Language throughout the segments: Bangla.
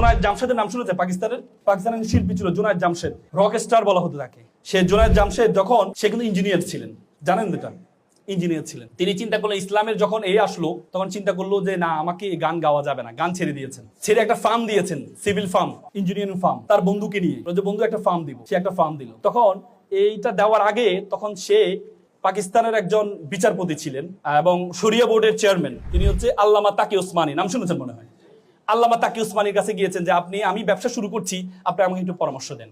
জুনায়েদ জামশেদের নাম শুনেছে? পাকিস্তানের শিল্পী ছিল জুনায়েদ জামশেদ, রক স্টার বলা হতো তাকে। সে জুনায়েদ জামশেদ যখন, সে কিন্তু ইঞ্জিনিয়ার ছিলেন, জানেন এটা, ইঞ্জিনিয়ার ছিলেন। তিনি চিন্তা করলেন ইসলামের যখন এই আসলো তখন চিন্তা করলো যে না, আমাকে গান গাওয়া যাবে না, গান ছেড়ে দিয়েছেন। ছেড়ে একটা ফার্ম দিয়েছেন, সিভিল ফার্ম, ইঞ্জিনিয়ারিং ফার্ম, তার বন্ধুকে নিয়ে, যে বন্ধু একটা ফার্ম দিব, সে একটা ফার্ম দিল। তখন এইটা দেওয়ার আগে তখন সে পাকিস্তানের একজন বিচারপতি ছিলেন এবং শরিয়া বোর্ডের চেয়ারম্যান, তিনি হচ্ছে আল্লামা তাকি ওসমানী, নাম শুনেছেন মনে হয়। আল্লামা তাকি ওসমানীর কাছে গিয়েছেন যে আমি ব্যবসা শুরু করছি, আপনি আমাকে একটু পরামর্শ দেন।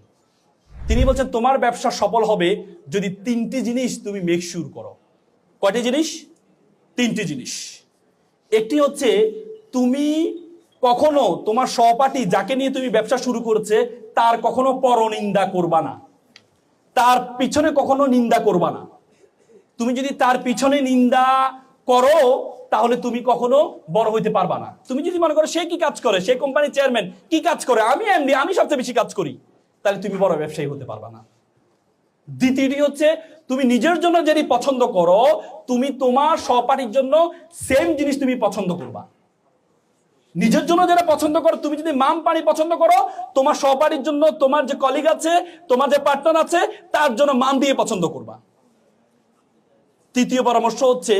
তিনি বলছেন তোমার ব্যবসা সফল হবে যদি 3টি জিনিস তুমি মেক শিওর করো। কয়টি জিনিস? 3টি জিনিস। একটি হচ্ছে তুমি কখনো তোমার সহপাঠী যাকে নিয়ে তুমি ব্যবসা শুরু করেছে তার কখনো পরনিন্দা করবা না, তার পিছনে কখনো নিন্দা করবা না। তুমি যদি তার পিছনে নিন্দা করো তাহলে তুমি কখনো বড় হইতে পারবা না। তুমি যদি মনে করো সে কি কাজ করে, সে কোম্পানির চেয়ারম্যান, কি কাজ করে, আমি এমডি, আমি সবচেয়ে বেশি কাজ করি, তাহলে তুমি বড় ব্যবসায়ী হতে পারবা না। দ্বিতীয়টি হচ্ছে তুমি নিজের জন্য যদি পছন্দ করো, তুমি তোমার সহপাঠীর জন্য সেম জিনিস তুমি পছন্দ করবা। নিজের জন্য যেটা পছন্দ করো, তুমি যদি মাম পানি পছন্দ করো, তোমার সহপাঠীর জন্য, তোমার যে কলিগ আছে, তোমার যে পার্টনার আছে, তার জন্য মাম দিয়ে পছন্দ করবা। তৃতীয় পরামর্শ হচ্ছে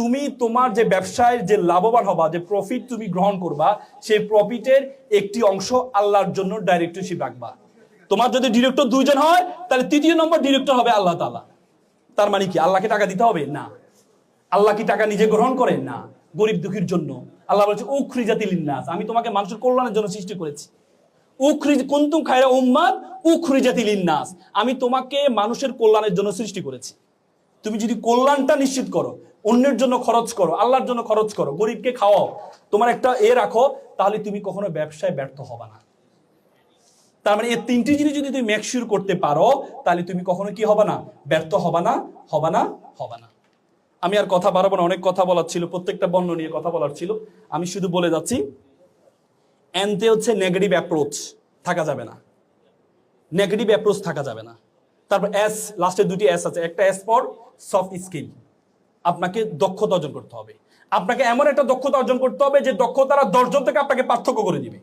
তুমি তোমার যে ব্যবসায় যে লাভবান হবা, যে প্রফিট তুমি গ্রহণ করবা, সেই প্রফিটের একটি অংশ আল্লাহর জন্য ডাইরেক্টরশিপ রাখবা। তোমার যদি ডিরেক্টর 2 জন হয় তাহলে 3য় নম্বর ডিরেক্টর হবে আল্লাহ তাআলা। তার মানে কি আল্লাহকে টাকা দিতে হবে না? আল্লাহ কি টাকা নিজে গ্রহণ করেন? না, গরিব দুঃখীর জন্য। আল্লাহ বলছে উখরিজাতিল লিন্নাস, আমি তোমাকে মানুষের কল্যাণের জন্য সৃষ্টি করেছি। কুনতুম খায়রা উম্মাত উখরিজাতিল লিন্নাস, আমি তোমাকে মানুষের কল্যাণের জন্য সৃষ্টি করেছি। তুমি যদি কল্যাণটা নিশ্চিত করো, অন্যের জন্য খরচ করো, আল্লাহর জন্য খরচ করো, গরিবকে খাওয়াও, তোমার একটা রাখো, তাহলে তুমি কখনো ব্যবসায় ব্যর্থ হবে না। তার মানে এই 3টি জিনিস যদি তুমি মেক শিওর করতে পারো তাহলে তুমি কখনো কি হবে না? ব্যর্থ হবে না। আমি আর কথা বাড়াবো না, অনেক কথা বলার ছিল, প্রত্যেকটা বর্ণ নিয়ে কথা বলার ছিল। আমি শুধু বলে যাচ্ছি, এনতে হচ্ছে নেগেটিভ অ্যাপ্রোচ থাকা যাবে না, নেগেটিভ অ্যাপ্রোচ থাকা যাবে না। তারপর এস, লাস্টে 2টি এস আছে। একটা এস ফর সফট স্কিল, আপনাকে দক্ষতা অর্জন করতে হবে। আপনাকে এমন একটা দক্ষতা অর্জন করতে হবে যে দক্ষতারা 10 জন থেকে আপনাকে পার্থক্য করে দিবে,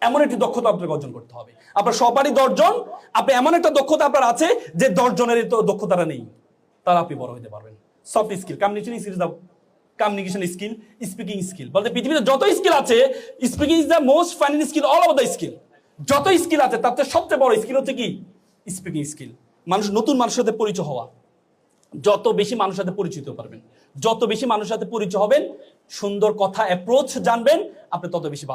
এমন একটি দক্ষতা আপনাকে অর্জন করতে হবে। আপনার সহপাঠী 10 জন, আপনি এমন একটা দক্ষতা আপনার আছে যে 10 জনের দক্ষতাটা নেই, তাহলে আপনি বড় হতে পারবেন। Soft skill, communication skill, speaking skill, বলতে পৃথিবীতে যত স্কিল আছে, speaking is the most final skill all over the skill. যত স্কিল আছে তার থেকে সবচেয়ে বড় স্কিল হচ্ছে কি? Speaking skill. নতুন মানুষের সাথে পরিচয় হওয়া। যত বেশি মানুষের সাথে পরিচিত পারবেন, যত বেশি মানুষের সাথে পরিচয় হবেন, সুন্দর কথা অ্যাপ্রোচ জানবেন, আপনি তত বেশি